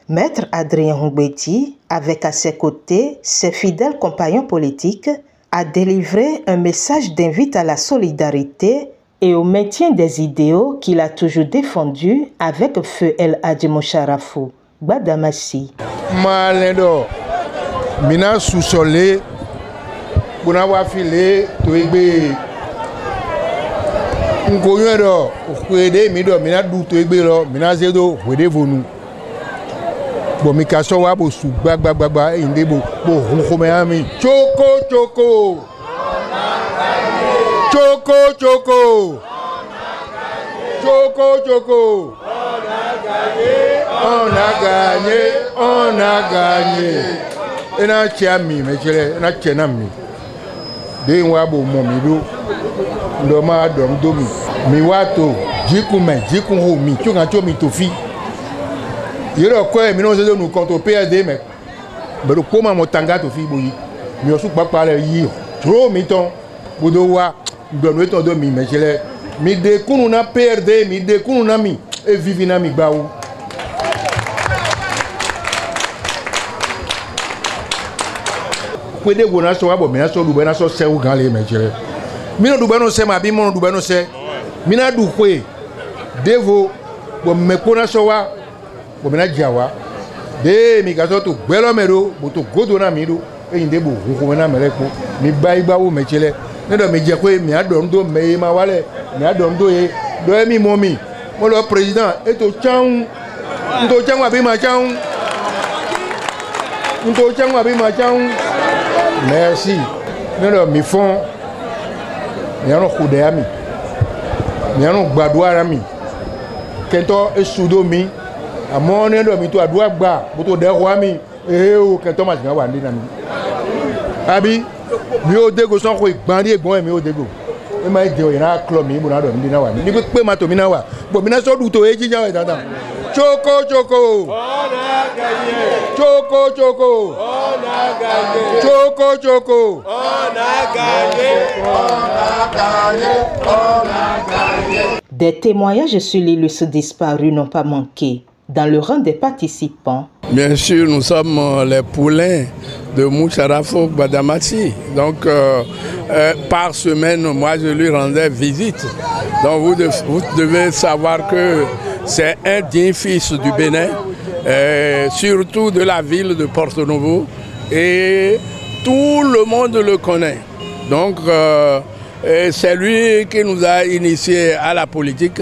Maître Adrien Hongbetti, avec à ses côtés ses fidèles compagnons politiques, a délivré un message d'invite à la solidarité et au maintien des idéaux qu'il a toujours défendus avec feu El Hadji Mousharafou Gbadamassi. Malendo, mina sous-solé, buna wafile, toigbe, nkoyero, kwede mido, mina du toigbe lo, mina zedo, kwede vonu. Bon, mi kaso wa bo su gbagba inde bo hunkome ami choko choko choko choko choko choko on a gagné ena chiami mechele na chena mi de wa bo mo mi do ndo ma dom domi mi wato jikun ho mi chunga chomi tofi. Il y a quoi, mais nous allons nous contre PRD, mais comment mon tanga te fait bouillir? Nous sommes pas parler hier. Trop miton, pour devoir donner ton demi, mais je l'ai mis des coups, on a PRD, mis des coups, on a mis et vivina mi baou. Pour des gounas sur abo, mais à son doubana sur c'est où galé, mais je l'ai. Mina doubano c'est ma bimon doubano c'est. Mina doukwe, devo, bon me kona sowa. Bomena jawa de mi gazo to gbelo mero bo to godo na mi do e inde bo ko na mere ko mi bai ba wo mechele ne do mi je ko mi adom do me ma wale mi adom do e do mi momi mo lo president e to chan ndo chan wa bi ma chan ndo chan wa bi ma chan merci ne do mi fon mi ano kude ami mi ano gbadua ami kento e sudo mi amon ndo mi to adua gba bo to de ho mi o ke to ma ti wa ni na mi abi mi o dego son ko igbari egbon mi o dego e ma je o ina club mi mo na do mi na wa ni pe ma to mi na wa bo mi na so du to e jija dada choko choko on a gagné choko choko on a gagné choko choko on a gagné on a gagné. Des témoignages sur les Luso disparus n'ont pas manqué. Dans le rang des participants, bien sûr, nous sommes les poulains de Mousharafou Gbadamassi. Donc, par semaine, moi, je lui rendais visite. Donc, vous devez savoir que c'est un digne fils du Bénin, surtout de la ville de Porto Novo. Et tout le monde le connaît. Donc, c'est lui qui nous a initiés à la politique.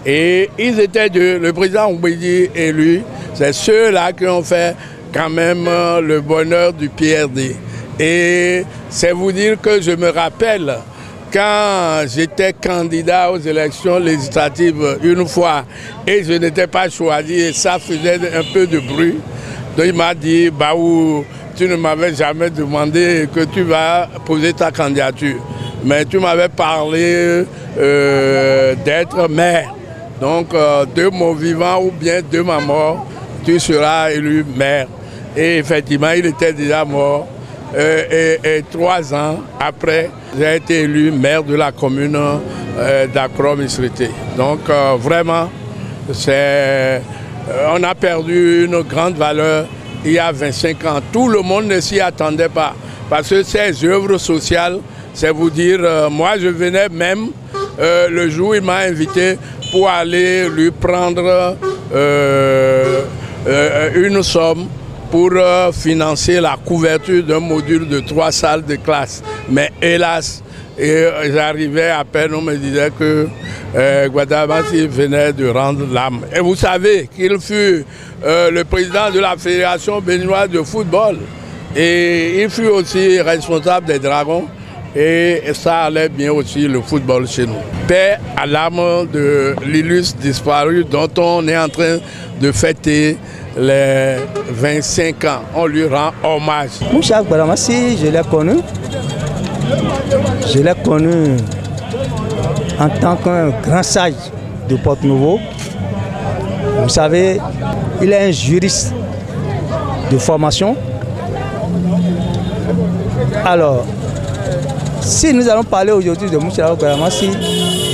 Et ils étaient deux, le président Hongbetti et lui, c'est ceux-là qui ont fait quand même le bonheur du PRD. Et c'est vous dire que je me rappelle quand j'étais candidat aux élections législatives une fois et je n'étais pas choisi et ça faisait un peu de bruit. Donc il m'a dit, Baou, tu ne m'avais jamais demandé que tu vas poser ta candidature. Mais tu m'avais parlé d'être maire. Donc, de mon vivant ou bien de ma mort, tu seras élu maire. Et effectivement, il était déjà mort. Et 3 ans après, j'ai été élu maire de la commune d'Akro-Misrité. Donc, vraiment, on a perdu une grande valeur il y a 25 ans. Tout le monde ne s'y attendait pas. Parce que ces œuvres sociales, c'est vous dire, moi je venais même le jour où il m'a invité pour aller lui prendre une somme pour financer la couverture d'un module de 3 salles de classe. Mais hélas, j'arrivais à peine, on me disait que Gbadamassi venait de rendre l'âme. Et vous savez qu'il fut le président de la Fédération béninoise de football. Et il fut aussi responsable des Dragons. Et ça allait bien aussi le football chez nous. Paix à l'âme de l'illustre disparu dont on est en train de fêter les 25 ans. On lui rend hommage. Mousharafou Gbadamassi, je l'ai connu. Je l'ai connu en tant qu'un grand sage de Porto Novo. Vous savez, il est un juriste de formation. Alors, si nous allons parler aujourd'hui de Mousharafou Gbadamassi,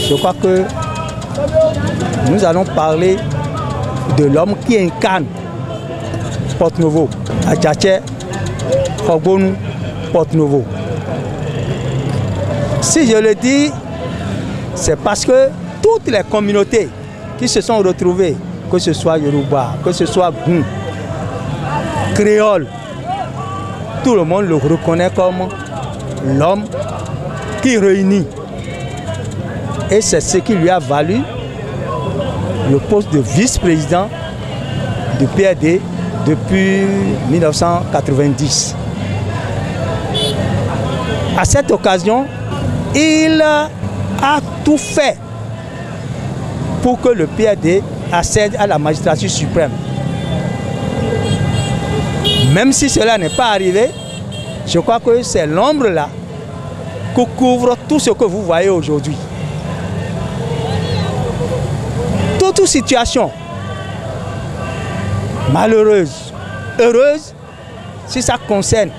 je crois que nous allons parler de l'homme qui incarne Porte-Novo, Adjaché, Ogonu, Porte-Novo. Si je le dis, c'est parce que toutes les communautés qui se sont retrouvées, que ce soit Yoruba, que ce soit Goum, Créole, tout le monde le reconnaît comme l'homme qui réunit. Et c'est ce qui lui a valu le poste de vice-président du PRD depuis 1990. À cette occasion, il a tout fait pour que le PRD accède à la magistrature suprême. Même si cela n'est pas arrivé, je crois que c'est l'ombre là que couvre tout ce que vous voyez aujourd'hui. Toute situation malheureuse, heureuse, si ça concerne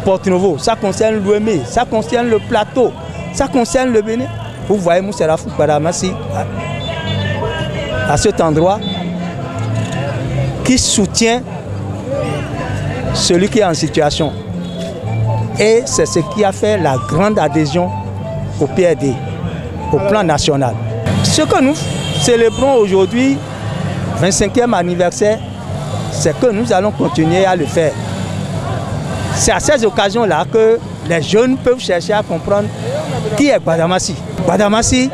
Porte-Novo, ça concerne l'Ouémé, ça concerne le plateau, ça concerne le Bénin. Vous voyez Moussa Rafou Gbadamassi à cet endroit qui soutient celui qui est en situation. Et c'est ce qui a fait la grande adhésion au PRD, au plan national. Ce que nous célébrons aujourd'hui, 25e anniversaire, c'est que nous allons continuer à le faire. C'est à ces occasions-là que les jeunes peuvent chercher à comprendre qui est Gbadamassi. Gbadamassi,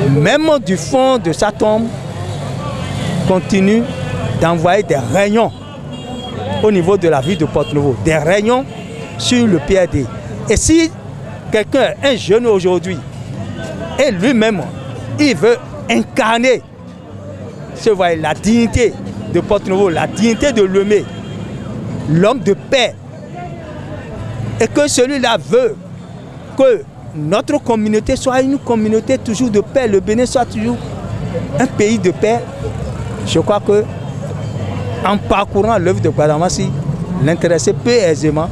même du fond de sa tombe, continue d'envoyer des rayons au niveau de la ville de Porte-Novo, des rayons sur le PRD. Et si quelqu'un, un jeune aujourd'hui, et lui-même, il veut incarner la dignité de Porte-Novo, la dignité de l'Ouémé, l'homme de paix, et que celui-là veut que notre communauté soit une communauté toujours de paix, le Bénin soit toujours un pays de paix, je crois que en parcourant l'œuvre de Gbadamassi, l'intéressé peut aisément,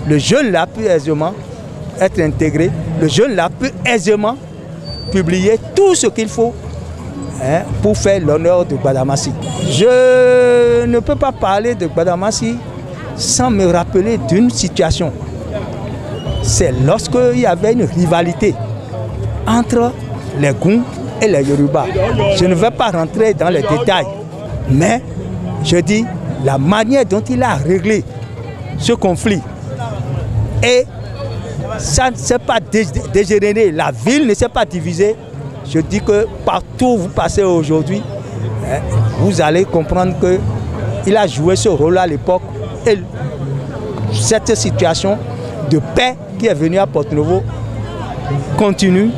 le jeune là peut aisément être intégré, le jeune là peut aisément publier tout ce qu'il faut pour faire l'honneur de Gbadamassi. Je ne peux pas parler de Gbadamassi sans me rappeler d'une situation. C'est lorsqu'il y avait une rivalité entre les Goum et les Yoruba. Je ne vais pas rentrer dans les détails, mais je dis la manière dont il a réglé ce conflit. Et ça ne s'est pas dégénéré, la ville ne s'est pas divisée. Je dis que partout où vous passez aujourd'hui, vous allez comprendre qu'il a joué ce rôle à l'époque. Et cette situation de paix qui est venue à Porte-Novo continue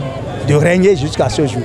de régner jusqu'à ce jour.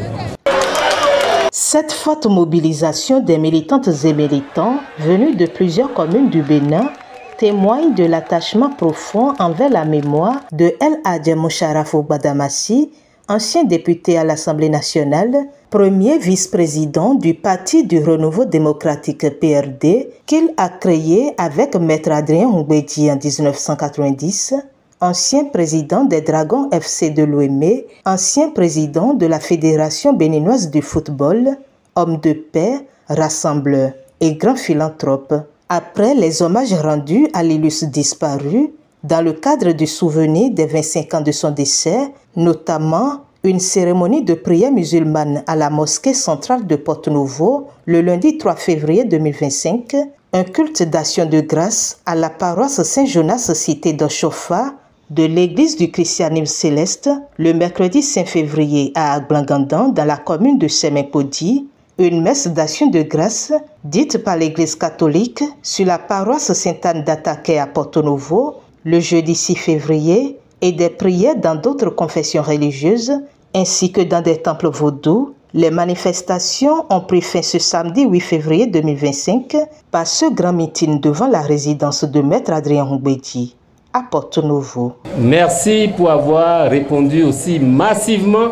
Cette forte mobilisation des militantes et militants venus de plusieurs communes du Bénin témoigne de l'attachement profond envers la mémoire de El Hadji Moussa Rafou Gbadamassi, ancien député à l'Assemblée nationale, premier vice-président du Parti du Renouveau démocratique PRD, qu'il a créé avec Maître Adrien Ngwedji en 1990, ancien président des Dragons FC de l'Ouémé, ancien président de la Fédération béninoise du football, homme de paix, rassembleur et grand philanthrope. Après les hommages rendus à l'illustre disparu, dans le cadre du souvenir des 25 ans de son décès, notamment une cérémonie de prière musulmane à la mosquée centrale de Porte-Novo le lundi 3 février 2025, un culte d'action de grâce à la paroisse Saint-Jonas cité d'Ochofa de l'église du christianisme céleste le mercredi 5 février à Aglangandan dans la commune de Semenpodi, une messe d'action de grâce dite par l'église catholique sur la paroisse Sainte-Anne d'Ataquet à Porte-Novo le jeudi 6 février et des prières dans d'autres confessions religieuses ainsi que dans des temples vaudous. Les manifestations ont pris fin ce samedi 8 février 2025 par ce grand meeting devant la résidence de Maître Adrien Ngwedji à Porte-Novo. Merci pour avoir répondu aussi massivement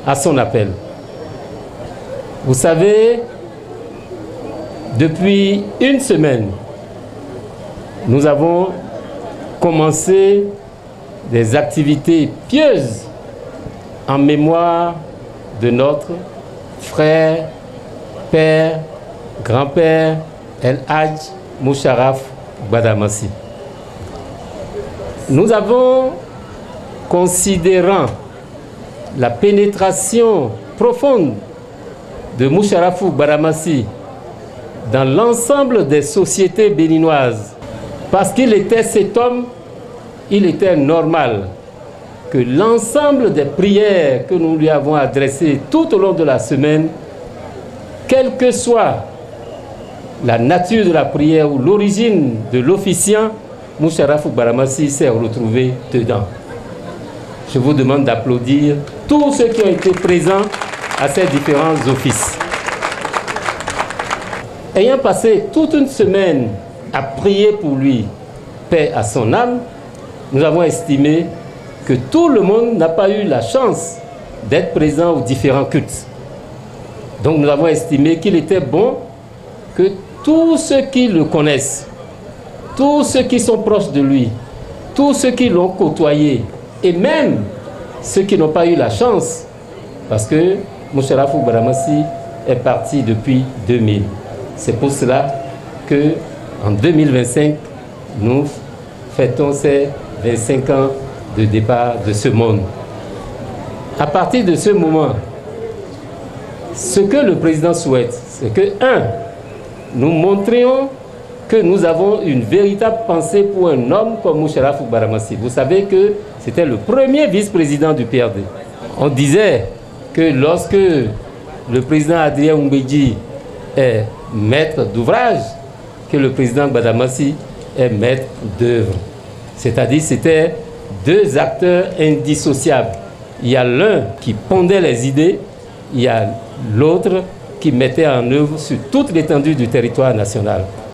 à son appel. Vous savez, depuis une semaine, nous avons commencé des activités pieuses en mémoire de notre frère, père, grand-père, El Hadj Moucharaf Gbadamassi. Nous avons, considérant la pénétration profonde de Moucharafou Gbadamassi dans l'ensemble des sociétés béninoises, parce qu'il était cet homme, il était normal que l'ensemble des prières que nous lui avons adressées tout au long de la semaine, quelle que soit la nature de la prière ou l'origine de l'officiant, Moucharafou Gbadamassi s'est retrouvé dedans. Je vous demande d'applaudir tous ceux qui ont été présents à ces différents offices. Ayant passé toute une semaine à prier pour lui, paix à son âme, nous avons estimé que tout le monde n'a pas eu la chance d'être présent aux différents cultes. Donc nous avons estimé qu'il était bon que tous ceux qui le connaissent, tous ceux qui sont proches de lui, tous ceux qui l'ont côtoyé, et même ceux qui n'ont pas eu la chance, parce que Moucharafou Gbadamassi est parti depuis 2000. C'est pour cela qu'en 2025, nous fêtons ces 25 ans de départ de ce monde. À partir de ce moment, ce que le président souhaite, c'est que, nous montrions que nous avons une véritable pensée pour un homme comme Moucharafou Gbadamassi. Vous savez que c'était le premier vice-président du PRD. On disait que lorsque le président Adrien Mbedji est maître d'ouvrage, que le président Gbadamassi est maître d'œuvre. C'est-à-dire c'était deux acteurs indissociables. Il y a l'un qui pondait les idées, il y a l'autre qui mettait en œuvre sur toute l'étendue du territoire national.